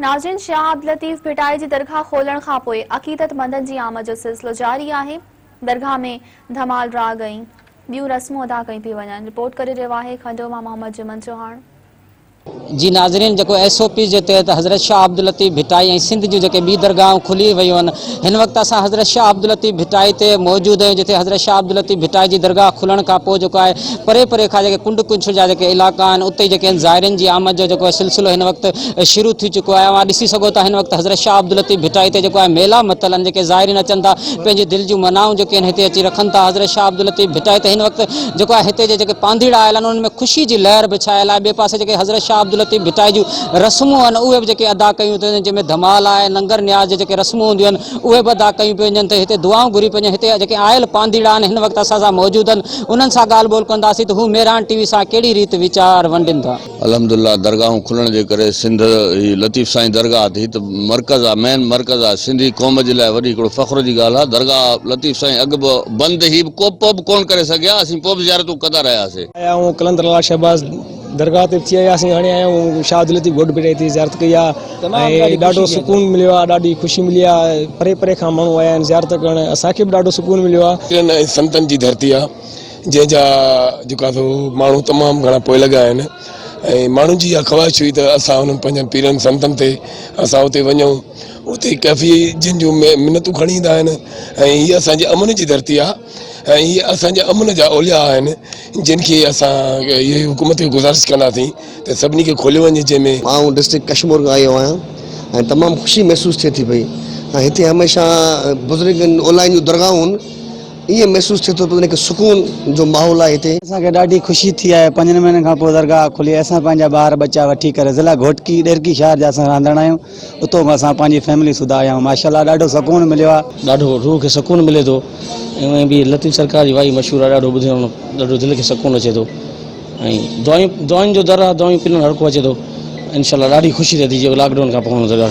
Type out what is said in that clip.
नाज़रीन, शाह अब्दुल लतीफ़ भिटाई जी दरगाह खोलण खां पोइ अक़ीदतमंदनि जी आमद जो सिलसिलो जारी आहे। दरगाह में धमाल रा गई ॿियूं रस्मूं अदा कई पई वञनि। रिपोर्ट करे रहियो आहे खंडोमा मोहम्मद जुमन चौहान। जी नाज़रीन, जो SOP के तहत हज़रत शाह अब्दुल लतीफ़ भिटाई और सिंध जो बी दरगाह खुली वयूं आहिनि। हिन वक्त असां हज़रत शाह अब्दुल लतीफ़ भिटाई ते मौजूद आहियूं, जिथे हज़रत शाह अब्दुल लतीफ़ भिटाई जी दरगाह खुलण खां पोइ जो आहे परे परे खां कुंड कुछ जा इलाक़ा आहिनि, उते ज़ायरनि जी आमद जो सिलसिलो हिन वक्त शुरू थी चुको आहे। तव्हां ॾिसी सघो था हिन वक्त हज़रत शाह अब्दुल लतीफ़ भिटाई ते मेला मतल आहिनि, ज़ायरीन अचनि था, पंहिंजी दिलि जूं मनाऊं हिते अची रखनि था। हज़रत शाह अब्दुल लतीफ़ भिटाई ते हिन वक्त हिते जे पांधीड़ा आयल आहिनि, उनमें ख़ुशी जी लहर बिछायल आहे। ॿिए पासे हज़रत शाह अब्दुल लतीफ़ भिटाई जूं रस्मूं आहिनि उहे बि अदा कयूं थी, जंहिंमें धमाल आहे, लंगर न्याज़ जे रस्मूं हूंदियूं आहिनि उहे बि अदा कयूं पियूं वञनि। हिते दुआऊं घुरी पियूं हिते आयल पांधीड़ा आहिनि हिन वक्त असां सां मौजूद आहिनि, उन्हनि सां ॻाल्हि ॿोल कंदासीं त हू मेहरान टीवी सां कहिड़ी रीति वीचार वंडनि था। अल्हम्दुलिल्लाह, दरगाहूं खुलण जे करे सिंध लतीफ़ साईं दरगाह थी त मरकज़ आहे, मेन मरकज़ आहे। सिंधी क़ौम जे लाइ वॾी हिकिड़ो फ़ख्र जी ॻाल्हि आहे। दरगाह लतीफ़ साईं अॻु बि बंदि ही को बि कोन करे सघिया, असीं पोइ बि ज़ियारतूं कंदा रहियासीं। कलंदर लाल शहबाज़ दरगाह ते थी आयासीं, हाणे आया आहियूं शाह अब्दुल लतीफ़ घोट भिटाई थी ज़ियारत कई आहे। ॾाढो सुकून मिलियो आहे, ॾाढी ख़ुशी मिली आहे। परे परे खां माण्हू आया आहिनि ज़ियारत करण, असांखे बि ॾाढो सुकून मिलियो आहे। संतनि जी धरती आहे, जंहिंजा जेका माण्हू तमामु घणा पोइ लॻा आहिनि ऐं माण्हुनि जी इहा ख़्वाहिश हुई त असां उन्हनि पंहिंजनि पीरनि संतनि ते असां उते वञूं, उते कैफ़ी जिन जूं मिनतूं खणी ईंदा आहिनि ऐं हीअ असांजे अमन जी धरती आहे ऐं हीअ असांजे अमन जा औलिया आहिनि, जिन खे असां इहे हुकूमत खे गुज़ारिश कंदासीं त सभिनी खे खोलियो वञे। जंहिंमें मां डिस्ट्रिक्ट कश्मीर खां आयो आहियां ऐं तमामु ख़ुशी महसूसु थिए थी पई। ऐं हिते हमेशह बुज़ुर्गनि ओलाइन जूं दरगाहूं आहिनि, ईअं महसूसु थिए थो पियो कि सुकून जो माहौल आहे हिते। असांखे ॾाढी ख़ुशी थी आहे, 5 महीननि खां पोइ दरगाह खुली। असां पंहिंजा ॿार बच्चा वठी करे ज़िला घोटकी ॾेरकी शहर जा असां रहंदड़ आहियूं, उतो खां असां पंहिंजी फैमिली सुधा आया आहियूं। माशाल्लाह ॾाढो सुकून मिलियो आहे, ॾाढो रूह खे सुकून मिले थो। ऐं बि लतीफ़ सरकार जी वाई मशहूरु आहे, ॾाढो ॿुधण ॾाढो दिलि खे सुकून अचे थो ऐं दुआयुनि जो दर आहे, दुआयूं पिनण हर को अचे थो। इंशाल्लाह ॾाढी ख़ुशी थिए थी जो लॉकडाउन खां पोइ दरगाह